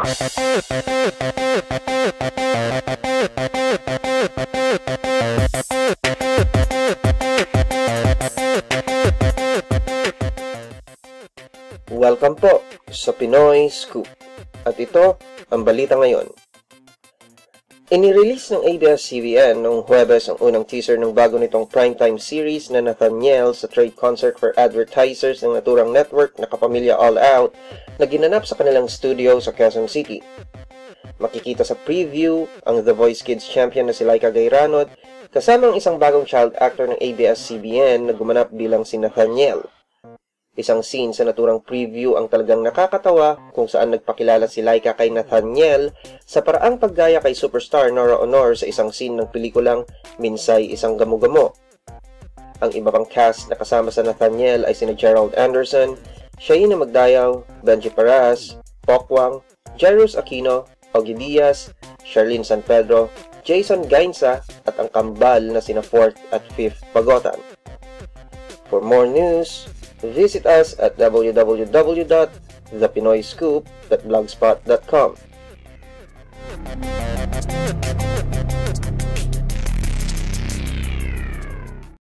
Welcome po sa Pinoy Scoop. At ito ang balita ngayon. Inirelease ng ABS-CBN noong Huwebes ang unang teaser ng bago nitong primetime series na Nathaniel sa Trade Concert for Advertisers ng naturang network na Kapamilya All Out na ginanap sa kanilang studio sa Quezon City. Makikita sa preview ang The Voice Kids champion na si Laika Gayranod kasama ang isang bagong child actor ng ABS-CBN na gumanap bilang si Nathaniel. Isang scene sa naturang preview ang talagang nakakatawa kung saan nagpakilala si Laika kay Nathaniel sa paraang paggaya kay superstar Nora Honor sa isang scene ng pelikulang Minsay Isang Gamo-Gamo. Ang iba pang cast na kasama sa Nathaniel ay sina Gerald Anderson, Shaina Magdayaw, Benji Paras, Pokwang, Jairus Aquino, Ogie Diaz, Charlene San Pedro, Jason Gainsa at ang kambal na sina 4th at 5th Pagotan. For more news, visit us at www.thepinoyscoop.blogspot.com.